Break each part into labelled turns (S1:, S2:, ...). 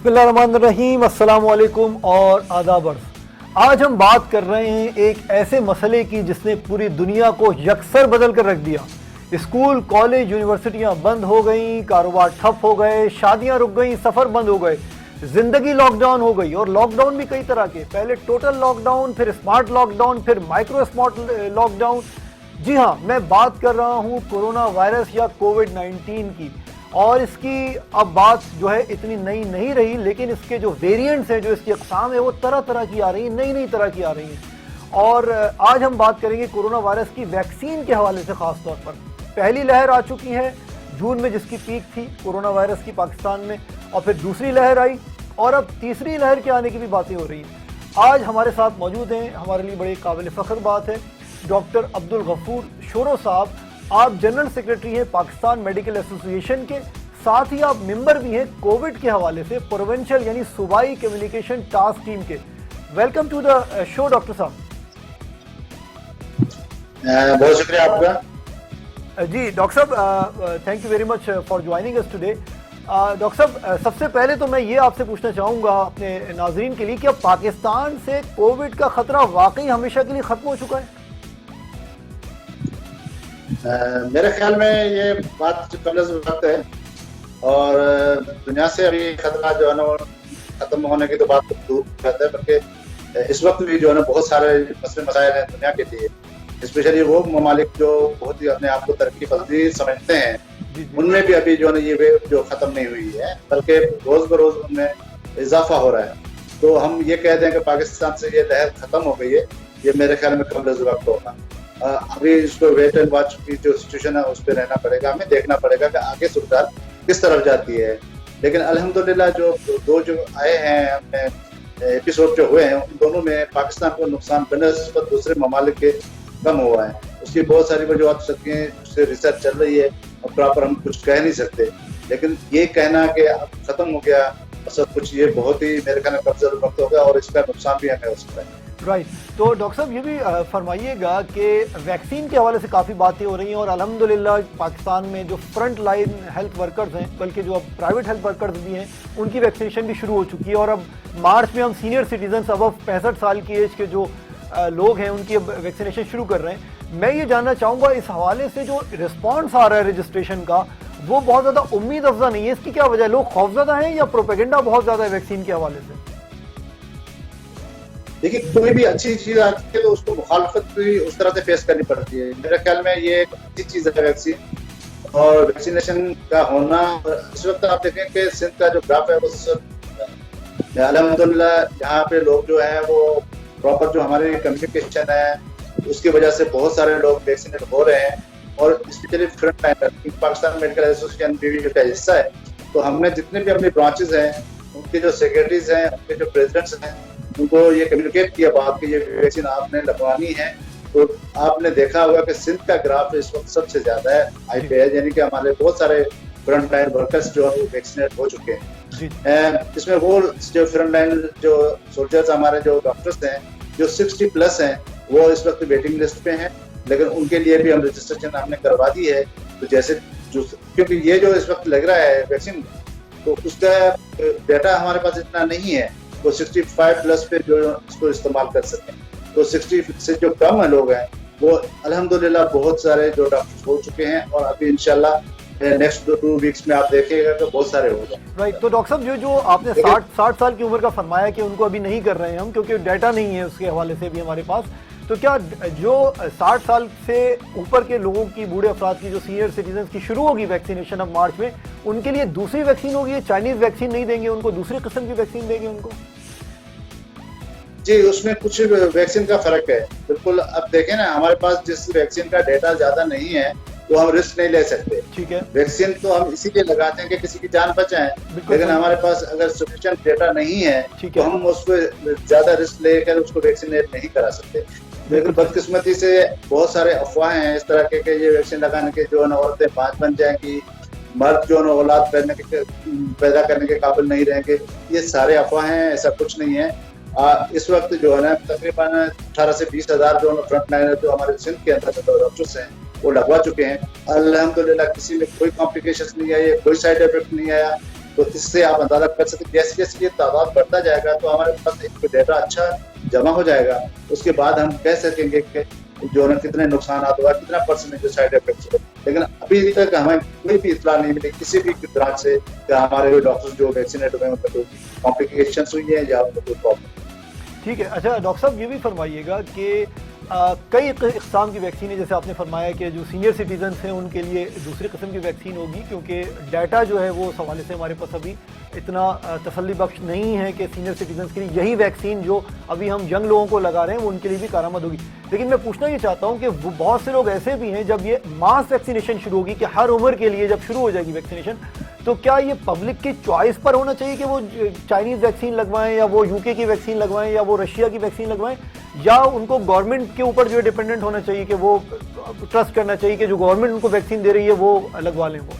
S1: बिस्मिल्लाहिर्रहमानिर्रहीम, अस्सलाम वालेकुम और आदाब अर्ज़। आज हम बात कर रहे हैं एक ऐसे मसले की जिसने पूरी दुनिया को यकसर बदल कर रख दिया। स्कूल, कॉलेज, यूनिवर्सिटियां बंद हो गई, कारोबार ठप हो गए, शादियां रुक गई, सफ़र बंद हो गए, ज़िंदगी लॉकडाउन हो गई। और लॉकडाउन भी कई तरह के, पहले टोटल लॉकडाउन, फिर स्मार्ट लॉकडाउन, फिर माइक्रो स्मार्ट लॉकडाउन। जी हाँ, मैं बात कर रहा हूँ कोरोना वायरस या कोविड-19 की। और इसकी अब बात जो है इतनी नई नहीं रही, लेकिन इसके जो वेरिएंट्स हैं, जो इसकी अक़साम है, वो तरह तरह की आ रही हैं, नई नई तरह की आ रही हैं। और आज हम बात करेंगे कोरोना वायरस की वैक्सीन के हवाले से। ख़ास तौर पर पहली लहर आ चुकी है जून में, जिसकी पीक थी कोरोना वायरस की पाकिस्तान में, और फिर दूसरी लहर आई और अब तीसरी लहर के आने की भी बातें हो रही हैं। आज हमारे साथ मौजूद हैं, हमारे लिए बड़ी काबिल फ़ख्र बात है, डॉक्टर अब्दुल गफूर शोरो साहब। आप जनरल सेक्रेटरी हैं पाकिस्तान मेडिकल एसोसिएशन के, साथ ही आप मेंबर भी हैं कोविड के हवाले से प्रोविंशियल यानी सूबाई कम्युनिकेशन टास्क टीम के। Welcome to the show doctor साहब।
S2: बहुत शुक्रिया आपका।
S1: जी डॉक्टर साहब, thank you very much for joining us today. Doctor साहब, सबसे पहले तो मैं ये आपसे पूछना चाहूँगा अपने नाजरीन के लिए कि अब पाकिस्तान से कोविड का ख़तरा वाकई हमेशा के लिए ख़त्म हो चुका है?
S2: मेरे ख्याल में ये बात कबल वक्त है और दुनिया से अभी खतरा जो है ना खत्म होने की तो बात दूर रहता है, बल्कि इस वक्त भी जो है ना बहुत सारे मसले मसाइल हैं दुनिया के लिए, स्पेशली वो ममालिक जो बहुत ही अपने आप को तरक्की पसंद समझते हैं, उनमें भी अभी जो है ना ये वेव जो खत्म नहीं हुई है, बल्कि रोज बरोज उनमें इजाफा हो रहा है। तो हम ये कह दें कि पाकिस्तान से ये लहर खत्म हो गई है, ये मेरे ख्याल में कबल वक्त होगा। अभी इसको वेट एंड वॉच की जो सिचुएशन है उस पर रहना पड़ेगा, हमें देखना पड़ेगा कि आगे सूरत किस तरफ जाती है। लेकिन अल्हम्दुलिल्लाह जो दो जो आए हैं अपने एपिसोड जो हुए हैं, उन दोनों में पाकिस्तान को नुकसान बनस्बत दूसरे ममालिक के कम हुआ है। उसकी बहुत सारी वजूहत हो सकती हैं, उससे रिसर्च चल रही है और प्रॉपर हम कुछ कह नहीं सकते। लेकिन ये कहना कि अब खत्म हो गया सब कुछ, ये बहुत ही मेरे ख्याल में कब्जा वक्त हो गया और इसका नुकसान भी हमें हो सकता है।
S1: राइट। तो डॉक्टर साहब, ये भी फरमाइएगा कि वैक्सीन के हवाले से काफ़ी बातें हो रही हैं और अल्हम्दुलिल्लाह पाकिस्तान में जो फ्रंट लाइन हेल्थ वर्कर्स हैं, बल्कि जो अब प्राइवेट हेल्थ वर्कर्स भी हैं, उनकी वैक्सीनेशन भी शुरू हो चुकी है। और अब मार्च में हम सीनियर सिटीजन्स अब 65 साल की एज के जो लोग हैं उनकी अब वैक्सीनेशन शुरू कर रहे हैं। मैं ये जानना चाहूँगा, इस हवाले से जो रिस्पॉन्स आ रहा है रजिस्ट्रेशन का, वो बहुत ज़्यादा उम्मीद अफजा नहीं है। इसकी क्या वजह है? लोग खौफज़दा हैं या प्रोपेगेंडा बहुत ज़्यादा है वैक्सीन के हवाले से?
S2: देखिए, कोई भी अच्छी चीज आती है तो उसको मुखालफत भी उस तरह से फेस करनी पड़ती है। मेरे ख्याल में ये एक अच्छी चीज है वैक्सीन और वैक्सीनेशन का होना। इस वक्त आप देखें कि सिंध का जो ग्राफ है वो अल्हम्दुलिल्लाह यहाँ पे लोग जो है वो प्रॉपर जो हमारी कम्युनिकेशन है उसकी वजह से बहुत सारे लोग वैक्सीनेट हो रहे हैं। और specially front line Pakistan medical association भी का हिस्सा है, तो हमने जितने भी अपनी ब्रांचेज हैं उनके जो सेक्रेटरीज हैं, उनके जो प्रेसिडेंट्स हैं, उनको ये कम्युनिकेट किया बात कि ये वैक्सीन आपने लगवानी है। तो आपने देखा होगा कि सिंध का ग्राफ इस वक्त सबसे ज्यादा है हाई पे है, यानी कि हमारे बहुत सारे फ्रंट लाइन वर्कर्स जो है वो वैक्सीनेट हो चुके हैं। इसमें वो जो फ्रंट लाइन जो सोल्जर्स हमारे जो डॉक्टर्स हैं जो 60 प्लस हैं वो इस वक्त वेटिंग लिस्ट पे हैं, लेकिन उनके लिए भी हम रजिस्ट्रेशन हमने करवा दी है। तो जैसे जो क्योंकि ये जो इस वक्त लग रहा है वैक्सीन, तो उसका डेटा हमारे पास इतना नहीं है तो 65 प्लस पे जो इसको इस्तेमाल कर सकें। तो 60 से जो कम लोग हैं वो अल्हम्दुलिल्लाह बहुत सारे जो डॉक्टर हो चुके हैं और अभी इंशाल्लाह नेक्स्ट 2 वीक्स में आप देखिएगा तो बहुत सारे हो जाए।
S1: राइट। तो डॉक्टर साहब, जो आपने 60 साल की उम्र का फरमाया कि उनको अभी नहीं कर रहे हैं हम, क्योंकि डाटा नहीं है उसके हवाले से भी हमारे पास, तो क्या जो 60 साल से ऊपर के लोगों की, बूढ़े अफराद की, जो सीनियर सिटीजन की शुरू होगी वैक्सीनेशन अब मार्च में, उनके लिए दूसरी वैक्सीन होगी? चाइनीज वैक्सीन नहीं देंगे उनको, दूसरी किस्म की वैक्सीन देंगे उनको?
S2: जी, उसमें कुछ वैक्सीन का फर्क है बिल्कुल। अब देखें ना, हमारे पास जिस वैक्सीन का डेटा ज्यादा नहीं है तो हम रिस्क नहीं ले सकते।
S1: ठीक है।
S2: वैक्सीन तो हम इसीलिए लगाते हैं कि किसी की जान बचाएं, लेकिन हमारे पास अगर सफिशिएंट डेटा नहीं है तो हम उसको ज्यादा रिस्क लेकर उसको वैक्सीनेट नहीं करा सकते। लेकिन बदकिस्मती से बहुत सारे अफवाहें हैं इस तरह के ये वैक्सीन लगाने के जो है ना औरतें 5 बन जाएंगी, मर्द जो है ना औलाद पैदा करने के काबिल नहीं रहेंगे। ये सारे अफवाहें हैं, ऐसा कुछ नहीं है। इस वक्त जो है ना तकरीबन 18 से 20 हजार जो फ्रंट लाइनर जो हमारे सिंध के अंदर जो डॉक्टर्स हैं वो लगवा चुके हैं। अल्हम्दुलिल्लाह किसी में कोई कॉम्प्लिकेशंस नहीं आई है, कोई साइड इफेक्ट नहीं आया। तो इससे आप अंदाजा कर सकते हैं जैसे जैसे ये तादाद बढ़ता जाएगा तो हमारे पास एक डेटा अच्छा जमा हो जाएगा। उसके बाद हम कह सकेंगे कि जो है कितने नुकसान हुआ, कितना परसेंटेज साइड इफेक्ट्स हुए। लेकिन अभी तक हमें कोई भी इतला नहीं मिली किसी भी ब्रांच से कि हमारे डॉक्टर जो वैक्सीनेट हुए उनमें कोई कॉम्प्लिकेशन हुई है या उनको कोई प्रॉब्लम।
S1: ठीक है। अच्छा डॉक्टर साहब ये भी फरमाइएगा कि कई इकसाम की वैक्सीन है, जैसे आपने फरमाया कि जो सीनियर सिटीजन्स हैं उनके लिए दूसरी किस्म की वैक्सीन होगी, क्योंकि डाटा जो है वो उस हवाले से हमारे पास अभी इतना तसल्ली बख्श नहीं है कि सीनियर सिटीजन्स के लिए यही वैक्सीन जो अभी हम यंग लोगों को लगा रहे हैं वो उनके लिए भी कारआमद होगी। लेकिन मैं पूछना ये चाहता हूँ कि वो बहुत से लोग ऐसे भी हैं, जब ये मास वैक्सीनेशन शुरू होगी कि हर उम्र के लिए जब शुरू हो जाएगी वैक्सीनेशन, तो क्या ये पब्लिक की चॉइस पर होना चाहिए कि वो चाइनीज़ वैक्सीन लगवाएं या वो यूके की वैक्सीन लगवाएं या वो रशिया की वैक्सीन लगवाएं, या उनको गवर्नमेंट के ऊपर जो है डिपेंडेंट होना चाहिए कि वो ट्रस्ट करना चाहिए कि जो गवर्नमेंट उनको वैक्सीन दे रही है वो लगवा लें? वो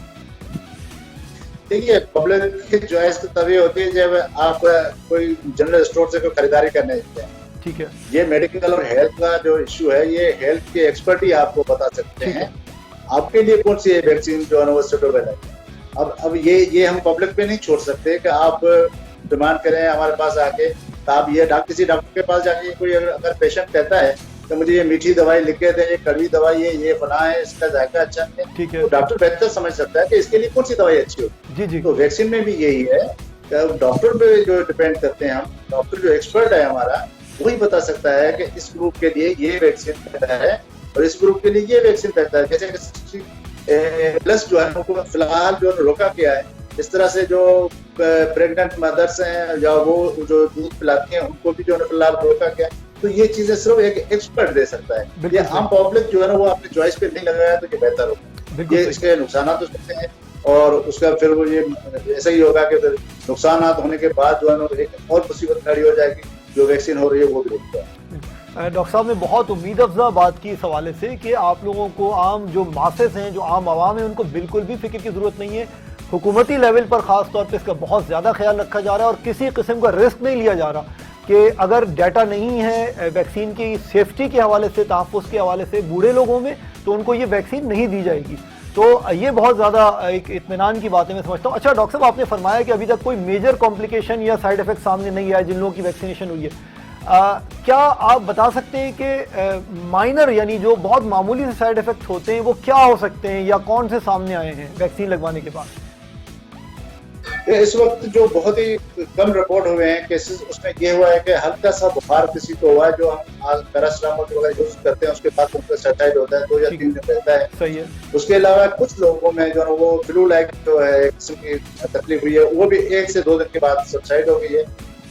S2: देखिए, पब्लिक की चॉइस तो तभी होती है जब आप कोई जनरल स्टोर से कोई खरीदारी करने जाते हैं।
S1: ठीक है।
S2: ये मेडिकल और हेल्थ का जो इश्यू है ये हेल्थ के एक्सपर्ट ही आपको बता सकते हैं आपके लिए कौन सी वैक्सीन जो है वो सुटेबल है। अब ये हम पब्लिक पे नहीं छोड़ सकते कि आप डिमांड करें हमारे पास आके, तो आप ये किसी डॉक्टर के पास जाके कोई अगर पेशेंट कहता है तो मुझे ये मीठी दवाई लिख के दें, ये कड़वी दवाई है, ये फला है, इसका जायका अच्छा नहीं है,
S1: ठीक है,
S2: तो डॉक्टर बेहतर समझ सकता है कि इसके लिए कौन सी दवाई अच्छी होगी।
S1: जी जी।
S2: तो वैक्सीन में भी यही है कि डॉक्टर पे जो डिपेंड करते हैं हम, डॉक्टर जो एक्सपर्ट है हमारा वही बता सकता है कि इस ग्रुप के लिए ये वैक्सीन बेहतर है और इस ग्रुप के लिए ये वैक्सीन बेहतर है। जैसे प्लस जो है उनको फिलहाल जो रोका गया है, इस तरह से जो प्रेग्नेंट मदर्स हैं या वो जो दूध पिलाती हैं उनको भी जो है फिलहाल रोका गया। तो ये चीजें सिर्फ एक एक्सपर्ट दे सकता है। ये आम पब्लिक जो है ना वो अपनी चॉइस पे नहीं लगाया तो ये बेहतर होगा। ये इसके नुकसान हो सकते हैं और उसका फिर वो ये ऐसा ही होगा कि फिर नुकसान होने के बाद जो है ना एक और मुसीबत खड़ी हो जाएगी, जो वैक्सीन हो रही है वो भी रुक जाए।
S1: डॉक्टर साहब ने बहुत उम्मीद अफजा बात की इस हवाले से कि आप लोगों को, आम जो मासेस हैं, जो आम आवाम है, उनको बिल्कुल भी फिक्र की ज़रूरत नहीं है। हुकूमती लेवल पर ख़ास तौर पे इसका बहुत ज़्यादा ख्याल रखा जा रहा है और किसी किस्म का रिस्क नहीं लिया जा रहा कि अगर डाटा नहीं है वैक्सीन की सेफ्टी के हवाले से, तहफ़्फ़ुज़ के हवाले से बूढ़े लोगों में, तो उनको ये वैक्सीन नहीं दी जाएगी। तो ये बहुत ज़्यादा एक इत्मीनान की बात है, मैं समझता हूँ। अच्छा डॉक्टर साहब, आपने फरमाया कि अभी तक कोई मेजर कॉम्प्लिकेशन या साइड इफेक्ट सामने नहीं आया जिन लोगों की वैक्सीनेशन हुई है। क्या आप बता सकते हैं कि माइनर यानी जो बहुत मामूली से साइड इफेक्ट होते हैं वो क्या हो सकते हैं या कौन से सामने आए हैं वैक्सीन लगवाने के बाद?
S2: इस वक्त जो बहुत ही कम रिपोर्ट हुए हैं केसेस, उसमें ये हुआ है कि हल्का सा बुखार किसी को हुआ है, जो हम पैरासिटामोल वगैरह यूज करते हैं उसके बाद उनका सेटाइड होता है 2 या 3 दिन रहता है।
S1: सही है।
S2: उसके अलावा कुछ लोगों में जो है वो फ्लू लाइक जो है किस्म की तकलीफ हुई है वो भी 1 से 2 दिन के बाद सबसाइड हो गई है,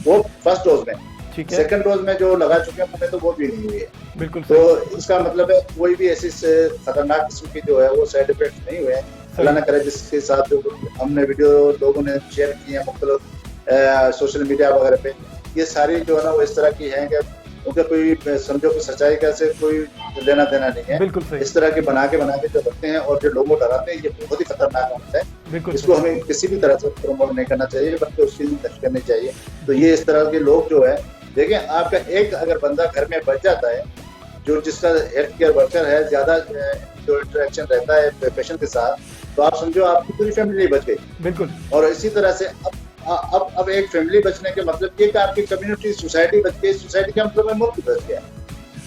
S2: वो फर्स्ट डोज में।
S1: ठीक है।
S2: सेकंड डोज में जो लगा चुके हैं उन्हें तो वो भी नहीं हुई है।
S1: बिल्कुल।
S2: तो इसका मतलब है कोई भी ऐसी खतरनाक किस्म की जो है वो साइड इफेक्ट नहीं हुए हैं। अल्लाह न करे जिसके साथ जो हमने वीडियो लोगों ने शेयर की है मुख्तलिफ सोशल मीडिया वगैरह पे, ये सारी जो है ना वो इस तरह की हैं कि उनका कोई समझो कि सच्चाई का से कोई लेना देना नहीं है।
S1: बिल्कुल सही।
S2: इस तरह के बना के जो रखते हैं और जो लोगों को डराते हैं, ये बहुत ही खतरनाक होता है।
S1: बिल्कुल।
S2: इसको हमें किसी भी तरह से प्रमोट नहीं करना चाहिए, बल्कि उसकी नष्ट करनी चाहिए। तो ये इस तरह के लोग जो है, देखिए आपका एक अगर बंदा घर में बच जाता है, जो जिसका हेल्थ केयर वर्कर है, ज्यादा जो इंटरेक्शन रहता है पेशेंट के साथ, तो आप समझो आपकी पूरी फैमिली बच गई।
S1: बिल्कुल।
S2: और इसी तरह से अब एक फैमिली बचने के मतलब ये कि आपकी कम्युनिटी, सोसाइटी बच गई। सोसाइटी का मतलब है मुल्क बच गया।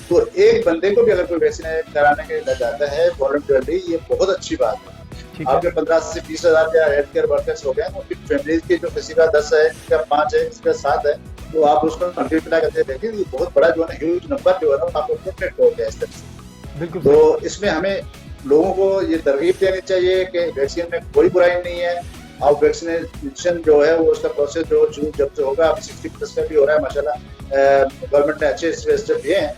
S2: तो एक बंदे को भी अगर कोई वैक्सीन कराने के लिए जाता है वॉलंटियरली, ये बहुत अच्छी बात है। आपके 15 से 20 हजार हेल्थ केयर वर्कर्स हो गए, उनकी फैमिली के जो किसी का 10 है, किसी का 5 है, किसी का 7 है, तो आप उसको मल्टीप्लाई करके देखिए, ये बहुत बड़ा जो है ना ह्यूज नंबर जो है ना आपको प्रोटेक्ट हो गया इस तरह से।
S1: बिल्कुल।
S2: तो इसमें हमें लोगों को ये तरगीब देनी चाहिए कि वैक्सीन में कोई बुराई नहीं है। और वैक्सीनेशन जो है वो उसका प्रोसेस जो जब से होगा, अभी 60% का भी हो रहा है माशाल्लाह, गवर्नमेंट ने अच्छे स्टेप लिए हैं।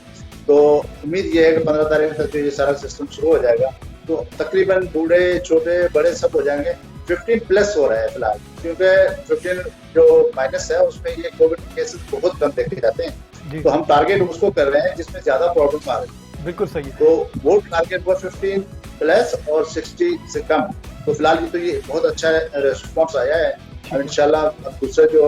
S2: तो उम्मीद ये है कि 15 तारीख तक ये सारा सिस्टम शुरू हो जाएगा, तो तकरीबन बूढ़े छोटे बड़े सब हो जाएंगे। 15+ हो रहा है फिलहाल, क्योंकि 15 जो माइनस है उसमें ये कोविड केसेस बहुत कम देखे जाते हैं। तो हम टारगेट उसको कर रहे हैं जिसमें ज्यादा प्रॉब्लम आ रही है।
S1: बिल्कुल सही।
S2: तो वो टारगेट वो 15+ और 60 से कम। तो फिलहाल तो ये बहुत अच्छा रिस्पॉन्स आया है। इंशाल्लाह अब दूसरा जो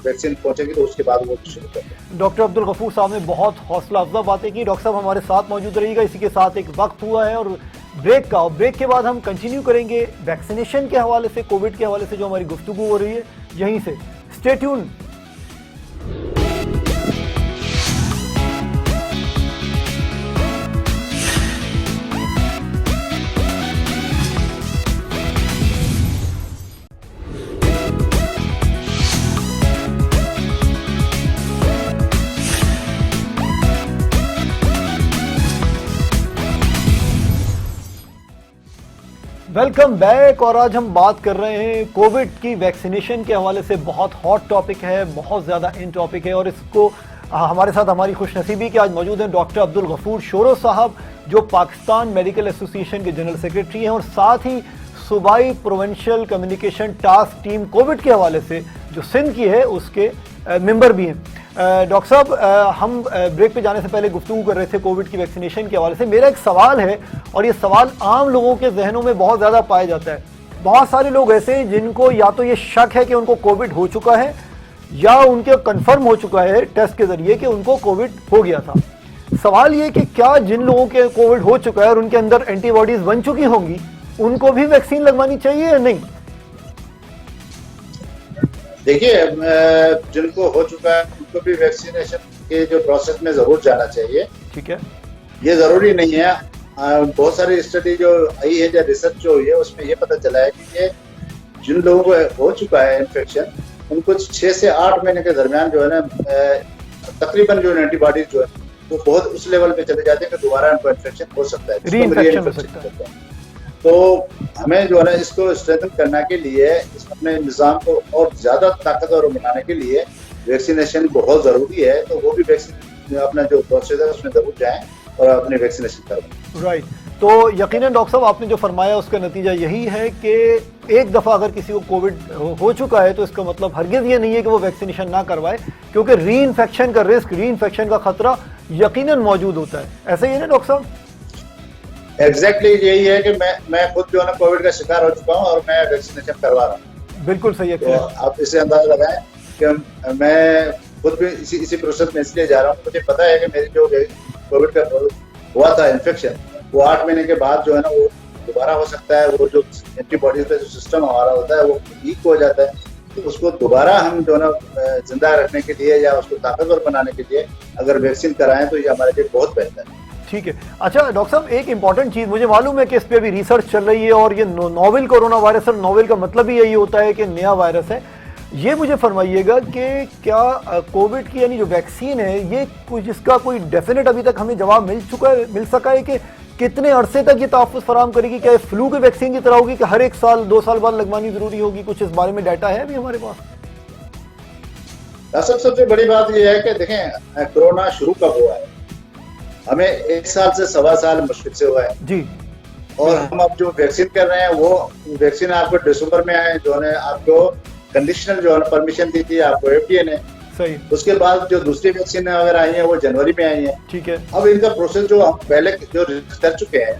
S2: वैक्सीन पहुंचेगी तो उसके बाद वो शुरू करेंगे।
S1: डॉक्टर अब्दुल गफूर साहब ने बहुत हौसला अफजा बातें की। डॉक्टर साहब हमारे साथ मौजूद रहिएगा। इसी के साथ एक वक्त हुआ है और ब्रेक का, और ब्रेक के बाद हम कंटिन्यू करेंगे वैक्सीनेशन के हवाले से, कोविड के हवाले से जो हमारी गुफ्तगू हो रही है यहीं से। Stay tune. Welcome back. और आज हम बात कर रहे हैं कोविड की वैक्सीनेशन के हवाले से। बहुत हॉट टॉपिक है, बहुत ज़्यादा इन टॉपिक है, और इसको हमारे साथ हमारी खुशनसीबी कि आज मौजूद हैं डॉक्टर अब्दुल गफूर शोरो साहब, जो पाकिस्तान मेडिकल एसोसिएशन के जनरल सेक्रेटरी हैं, और साथ ही सूबाई provincial communication task team Covid के हवाले से जो सिंध की है उसके मेंबर भी हैं। डॉक्टर साहब, हम ब्रेक पे जाने से पहले गुफ्तगू कर रहे थे कोविड की वैक्सीनेशन के हवाले से। मेरा एक सवाल है, और ये सवाल आम लोगों के जहनों में बहुत ज़्यादा पाया जाता है। बहुत सारे लोग ऐसे हैं जिनको या तो ये शक है कि उनको कोविड हो चुका है, या उनके कंफर्म हो चुका है टेस्ट के ज़रिए कि उनको कोविड हो गया था। सवाल ये कि क्या जिन लोगों के कोविड हो चुका है और उनके अंदर एंटीबॉडीज़ बन चुकी होंगी, उनको भी वैक्सीन लगवानी चाहिए या नहीं?
S2: देखिए, जिनको हो चुका है उनको भी वैक्सीनेशन के जो प्रोसेस में जरूर जाना चाहिए।
S1: ठीक है,
S2: ये जरूरी नहीं है। बहुत सारी स्टडी जो आई है या रिसर्च जो हुई है उसमें ये पता चला है कि ये जिन लोगों को हो चुका है इन्फेक्शन, उनको 6 से 8 महीने के दरमियान जो है ना तकरीबन जो एंटीबॉडीज जो है वो बहुत उस लेवल पे चले जाते हैं कि दोबारा उनको इन्फेक्शन हो सकता है,
S1: रीइंफेक्शन हो सकता है।
S2: तो हमें जो है ना इसको स्ट्रेंथन करने के लिए, अपने निज़ाम को और ज्यादा ताकतवर बनाने के लिए वैक्सीनेशन बहुत जरूरी है। तो वो भी वैक्सीन अपना जो प्रोसेस है उसमें जरूर जाएं और अपने वैक्सीनेशन करवाएं।
S1: राइट। तो यकीनन डॉक्टर साहब, आपने जो फरमाया उसका नतीजा यही है कि एक दफ़ा अगर किसी को कोविड हो चुका है तो इसका मतलब हरगिज़ ये नहीं है कि वो वैक्सीनेशन ना करवाए, क्योंकि रीइंफेक्शन का रिस्क, रीइंफेक्शन का खतरा यकीनन मौजूद होता है। ऐसा ही है ना डॉक्टर साहब?
S2: एग्जैक्टली यही है कि मैं खुद जो है ना कोविड का शिकार हो चुका हूँ और मैं वैक्सीनेशन करवा रहा हूँ।
S1: बिल्कुल सही है।
S2: तो आप इससे अंदाजा लगाएं कि मैं खुद भी इसी प्रोसेस में इसलिए जा रहा हूँ। मुझे पता है कि मेरी जो कोविड का हुआ था इन्फेक्शन, वो 8 महीने के बाद जो है ना वो दोबारा हो सकता है। वो जो एंटीबॉडीज का जो सिस्टम हमारा होता है वो वीक हो जाता है। तो उसको दोबारा हम जो है ना जिंदा रखने के लिए या उसको ताकतवर बनाने के लिए अगर वैक्सीन कराएं तो ये हमारे लिए बहुत बेहतर है।
S1: ठीक है। अच्छा डॉक्टर साहब, एक इंपॉर्टेंट चीज़, मुझे मालूम है कि इस पे अभी रिसर्च चल रही है, और ये नोवेल कोरोना वायरस, और नोवेल का मतलब ही यही होता है कि नया वायरस है। ये मुझे फरमाइएगा कि क्या कोविड की यानी जो वैक्सीन है, ये कुछ इसका कोई डेफिनेट अभी तक हमें जवाब मिल सका है कि कितने अरसे तक ये तहफ़्फ़ुज़ फराहम करेगी? क्या फ्लू की वैक्सीन की तरह होगी कि हर 1 साल 2 साल बाद लगवानी जरूरी होगी? कुछ इस बारे में डाटा है अभी हमारे पास?
S2: सबसे बड़ी बात यह है कि देखें, कोरोना शुरू कब हुआ है? हमें 1 साल से 1.25 साल मुश्किल से हुआ है
S1: जी।
S2: और हम अब जो वैक्सीन कर रहे हैं वो वैक्सीन आपको दिसंबर में आए, जो है आपको कंडीशनल जो है परमिशन दी थी आपको FDA ने।
S1: सही।
S2: उसके बाद जो दूसरी वैक्सीन वगैरह आई है वो जनवरी में आई है।
S1: ठीक है।
S2: अब इनका प्रोसेस जो हम पहले जो कर चुके हैं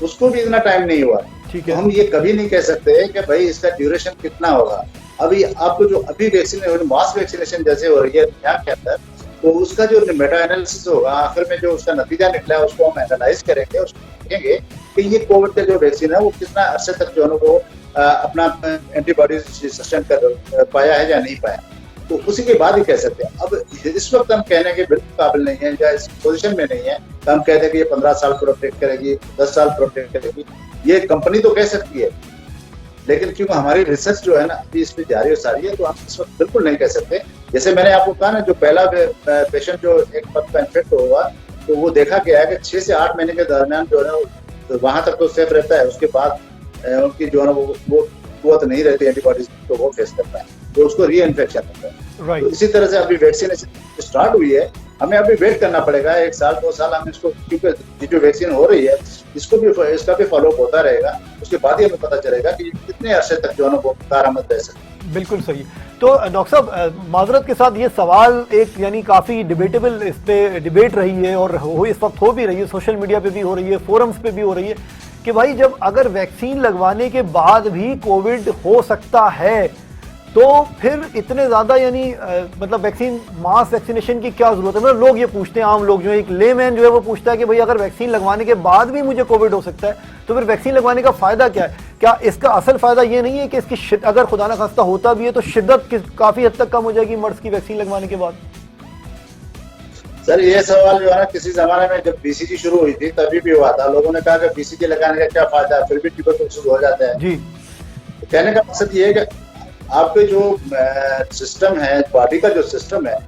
S2: उसको भी इतना टाइम नहीं हुआ।
S1: ठीक
S2: तो
S1: है।
S2: हम ये कभी नहीं कह सकते कि भाई इसका ड्यूरेशन कितना होगा। अभी आपको जो अभी वैक्सीन मास वैक्सीनेशन जैसे हो रही है यहाँ के अंदर, तो उसका जो मेटा एनालिसिस होगा, आखिर में जो उसका नतीजा निकला है उसको हम एनालाइज करेंगे, उसको देखेंगे कि ये कोविड का जो वैक्सीन है वो कितना अरसे तक जो है वो अपना एंटीबॉडीज सस्टेन कर पाया है या नहीं पाया। तो उसी के बाद ही कह सकते हैं। अब इस वक्त हम कहने के बिल्कुल काबिल नहीं है या इस पोजीशन में नहीं है तो हम कहते हैं कि ये 15 साल प्रोटेक्ट करेगी, 10 साल प्रोटेक्ट करेगी, ये कंपनी तो कह सकती है, लेकिन क्योंकि हमारी रिसर्च जो है ना अभी इस पर जारी और सारी है, तो हम इस वक्त बिल्कुल नहीं कह सकते। जैसे मैंने आपको कहा ना, जो पहला पेशेंट जो एक पद का इन्फेक्ट हुआ तो वो देखा गया है कि 6 से 8 महीने के दरमियान जो है ना वहां तक तो सेफ रहता है, उसके बाद उनकी जो है ना वो कुव्वत नहीं रहती एंटीबॉडीज, तो वो फेस करता है, तो उसको री इन्फेक्शन होता है।
S1: राइट।
S2: तो इसी तरह से अभी वैक्सीनेशन स्टार्ट हुई है, हमें अभी वेट करना पड़ेगा 1 साल 2 साल हम इसको, क्योंकि जो वैक्सीन हो रही है इसका भी फॉलोअप होता रहेगा। उसके बाद ही हमें पता चलेगा कि कितने अरसे तक जो है ना वो कारआमद रह सकते हैं।
S1: बिल्कुल सही। तो डॉक्टर साहब, माजरत के साथ ये सवाल एक यानी काफ़ी डिबेटेबल, इस पे डिबेट रही है और इस वक्त हो भी रही है, सोशल मीडिया पे भी हो रही है, फोरम्स पे भी हो रही है कि भाई जब अगर वैक्सीन लगवाने के बाद भी कोविड हो सकता है तो फिर इतने ज़्यादा यानी मतलब वैक्सीन मास वैक्सीनेशन की क्या ज़रूरत है? मतलब लोग ये पूछते हैं, आम लोग जो है, एक लेमैन जो है वो पूछता है कि भाई अगर वैक्सीन लगवाने के बाद भी मुझे कोविड हो सकता है तो फिर वैक्सीन लगवाने का फ़ायदा क्या है? क्या इसका असल फ़ायदा ये नहीं है कि इसकी अगर खुदा न खास्ता होता भी है तो शिद्दत काफ़ी हद तक कम हो जाएगी मर्ज की वैक्सीन लगवाने के बाद?
S2: सर ये सवाल जो है ना, किसी जमाने में जब बीसीजी शुरू हुई थी तभी भी हुआ था। लोगों ने कहा कि बीसीजी लगाने का क्या फायदा है, फिर भी ट्यूबरकुलोसिस हो जाता है।
S1: जी।
S2: तो कहने का मकसद ये है कि आपके जो सिस्टम है, बॉडी का जो सिस्टम है,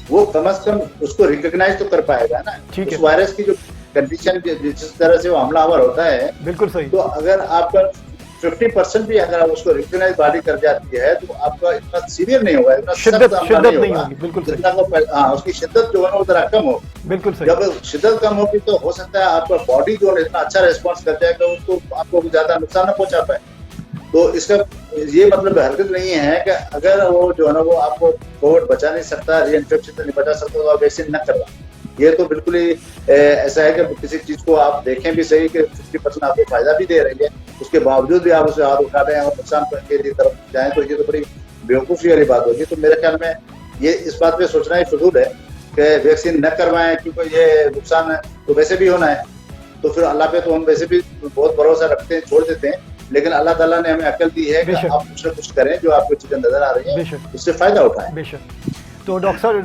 S2: वो कम से कम उसको रिकॉग्नाइज तो कर पाएगा ना। उस वायरस की जो कंडीशन जिस तरह से वो हमलावर होता है,
S1: बिल्कुल सही।
S2: तो अगर आपका 50% भी अगर आप उसको रिकॉग्नाइज बॉडी कर जाती है तो आपका इतना सीवियर नहीं होगा, इतना
S1: शिद्दत नहीं होगी। बिल्कुल सही।
S2: हाँ, उसकी शिद्दत जो है वो जरा कम होगी।
S1: बिल्कुल सही।
S2: जब शिद्दत कम होगी तो हो सकता है आपका बॉडी जो है इतना अच्छा रिस्पॉन्स कर जाएगा, उसको आपको ज्यादा नुकसान न पहुंचा पाए। तो इसका ये मतलब हरकत नहीं है कि अगर वो जो है ना वो आपको कोविड बचा नहीं सकता, रीइंफेक्शन से नहीं बचा सकता तो आप वैक्सीन न करवा। ये तो बिल्कुल ही ऐसा है कि किसी चीज को आप देखें भी सही कि 50% आपको फायदा भी दे रही है, उसके बावजूद भी आप उसे हाथ उठा रहे हैं और नुकसान के तरफ जाएं, तो ये तो बड़ी बेवकूफ़ी वाली बात होगी। तो मेरे ख्याल में ये इस बात पे सोचना ही फजूल है कि वैक्सीन न करवाएं क्योंकि ये नुकसान है तो वैसे भी होना है। तो फिर अल्लाह पे तो हम वैसे भी बहुत भरोसा रखते हैं, छोड़ देते हैं, लेकिन अल्लाह ताला ने हमें अकल दी है कि आप कुछ न कुछ करें जो आपको चीजें नजर आ रही है उससे फायदा उठाएं।
S1: बेशक। तो डॉक्टर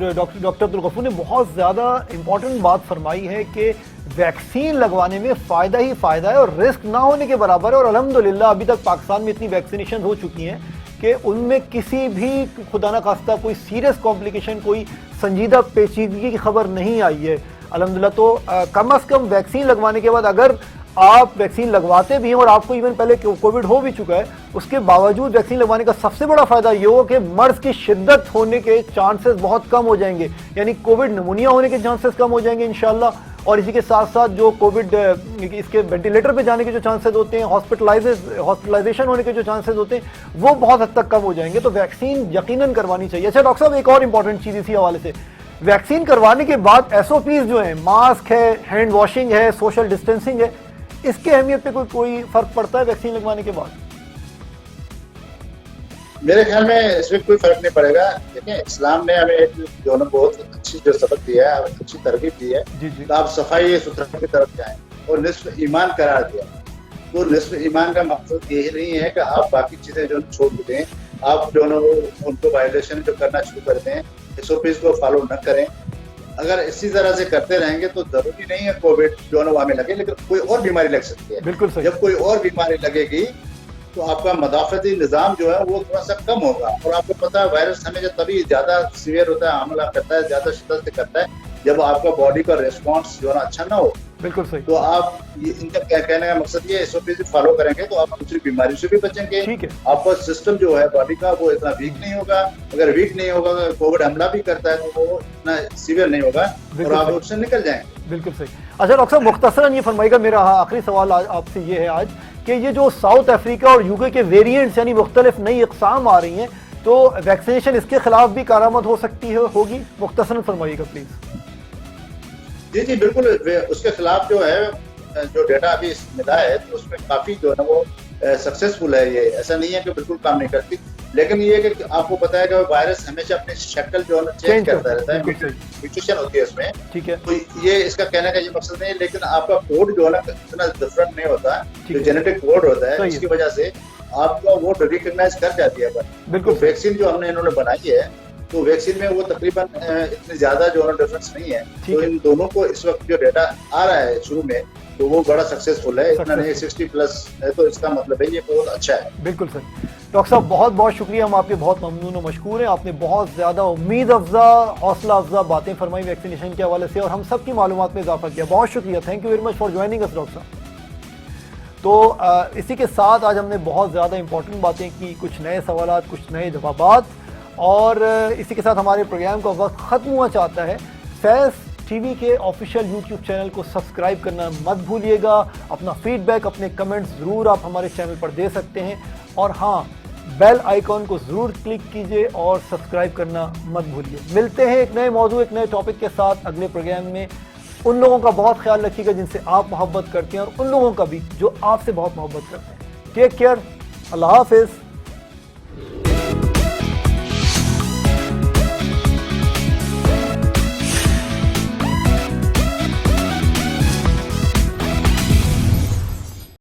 S1: अब्दुल गफूर ने बहुत ज़्यादा इम्पोर्टेंट बात फरमाई है कि वैक्सीन लगवाने में फ़ायदा ही फ़ायदा है और रिस्क ना होने के बराबर है। और अल्हम्दुलिल्लाह अभी तक पाकिस्तान में इतनी वैक्सीनेशन हो चुकी हैं कि उनमें किसी भी खुदा न खास्ता कोई सीरियस कॉम्प्लिकेशन, कोई संजीदा पेचीदगी की खबर नहीं आई है अल्हम्दुलिल्लाह। तो कम से कम वैक्सीन लगवाने के बाद अगर आप वैक्सीन लगवाते भी हैं और आपको इवन पहले कोविड हो भी चुका है, उसके बावजूद वैक्सीन लगवाने का सबसे बड़ा फायदा ये हो कि मर्ज की शिद्दत होने के चांसेस बहुत कम हो जाएंगे, यानी कोविड निमोनिया होने के चांसेस कम हो जाएंगे इंशाल्लाह। और इसी के साथ साथ जो कोविड इसके वेंटिलेटर पे जाने के जो चांसेस होते हैं, हॉस्पिटलाइजेशन होने के जो चांसेस होते हैं, वो बहुत हद तक कम हो जाएंगे। तो वैक्सीन यकीनन करवानी चाहिए। अच्छा डॉक्टर साहब, एक और इंपॉर्टेंट चीज़ इसी हवाले से, वैक्सीन करवाने के बाद SOPs जो हैं, मास्क है, हैंड वॉशिंग है, सोशल डिस्टेंसिंग है, इसके अहमियत पे कोई फर्क पड़ता है वैक्सीन लगवाने के बाद?
S2: मेरे ख्याल में इसमें कोई फर्क नहीं पड़ेगा। देखिए, इस्लाम ने हमें एक जो है बहुत अच्छी जो सबक दिया है, अच्छी तरकीब दी है कि आप सफाई सुथरा की तरफ जाएं और निस्फ ईमान करार दिया। तो निस्फ ईमान का मकसद यही नहीं है कि आप बाकी चीजें जो छोड़ दें, आप जो है वो उनको वायलेशन जो करना शुरू कर दें, SOPs को फॉलो न करें। अगर इसी तरह से करते रहेंगे तो जरूरी नहीं है कोविड जो है हमें लगे, लेकिन कोई और बीमारी लग सकती है।
S1: बिल्कुल सही।
S2: जब कोई और बीमारी लगेगी तो आपका मदाफती निज़ाम जो है वो थोड़ा सा कम होगा। और आपको पता है वायरस हमें जब तभी ज्यादा सीवियर होता है, हमला करता है, ज्यादा शिद्दत से करता है जब आपका बॉडी का रिस्पॉन्स जो है ना अच्छा ना हो।
S1: बिल्कुल सही।
S2: तो आप इनका कहने का मकसद ये SOP फॉलो करेंगे तो आप दूसरी बीमारी से भी बचेंगे।
S1: ठीक है।
S2: आपका सिस्टम जो है बॉडी का वो इतना वीक नहीं होगा। अगर वीक नहीं होगा, कोविड हमला भी करता है तो वो इतना सीवियर नहीं होगा और आप उससे निकल जाएंगे।
S1: बिल्कुल सही। अच्छा डॉक्टर साहब, मुख्तसरन ये फरमाइएगा, मेरा आखिरी सवाल आपसे ये है आज कि ये जो साउथ अफ्रीका और UK के वेरिएंट्स यानी मुख्तलिफ नई इक़साम आ रही हैं, तो वैक्सीनेशन इसके खिलाफ भी कारामद हो सकती है, होगी? मुख्तसरन फरमाइएगा प्लीज।
S2: जी बिल्कुल। उसके खिलाफ जो है जो डेटा अभी मिला है तो उसमें काफी जो है ना वो सक्सेसफुल है। ये ऐसा नहीं है कि बिल्कुल काम नहीं करती, लेकिन ये कि आपको पता है कि वायरस हमेशा अपनी शक्ल जो है चेंज करता रहता है, म्यूटेशन होती है उसमें।
S1: ठीक है।
S2: तो ये इसका कहने का ये मकसद नहीं है, लेकिन आपका कोड जो है ना इतना डिफरेंट नहीं होता, जो जेनेटिक कोड होता है उसकी वजह से आपका वो रिकॉग्नाइज कर जाती है।
S1: बिल्कुल।
S2: वैक्सीन जो हमने इन्होंने बनाई है तो वैक्सीन में वो तकरीबन इतनी ज्यादा जो है डिफरेंस नहीं है। तो इन दोनों को इस वक्त जो डेटा आ रहा है शुरू में तो वो बड़ा सक्सेसफुल है, इतना नहीं 60+ है, तो इसका मतलब है ये बहुत अच्छा है।
S1: बिल्कुल सर। डॉक्टर साहब बहुत बहुत शुक्रिया, हम आपके बहुत ममनून और मशकूर हैं। आपने बहुत ज़्यादा उम्मीद अफजा, हौसला अफजा बातें फरमाई वैक्सीनेशन के हवाले से और हम सब की मालूमात में इजाफा किया। बहुत शुक्रिया, thank you very much for joining us doctor साहब। तो इसी के साथ आज हमने बहुत ज़्यादा इंपॉर्टेंट बातें की, कुछ नए सवालात, कुछ नए जवाबात, और इसी के साथ हमारे प्रोग्राम का वक्त ख़त्म हुआ चाहता है। फैज़ TV के ऑफिशियल YouTube चैनल को सब्सक्राइब करना मत भूलिएगा। अपना फीडबैक, अपने कमेंट्स ज़रूर आप हमारे चैनल पर दे सकते हैं, और हाँ, बेल आइकॉन को ज़रूर क्लिक कीजिए और सब्सक्राइब करना मत भूलिए। मिलते हैं एक नए मौजू, एक नए टॉपिक के साथ अगले प्रोग्राम में। उन लोगों का बहुत ख्याल रखिएगा जिनसे आप मोहब्बत करते हैं, और उन लोगों का भी जो आपसे बहुत मोहब्बत करते हैं। टेक केयर, अल्लाह हाफिज़।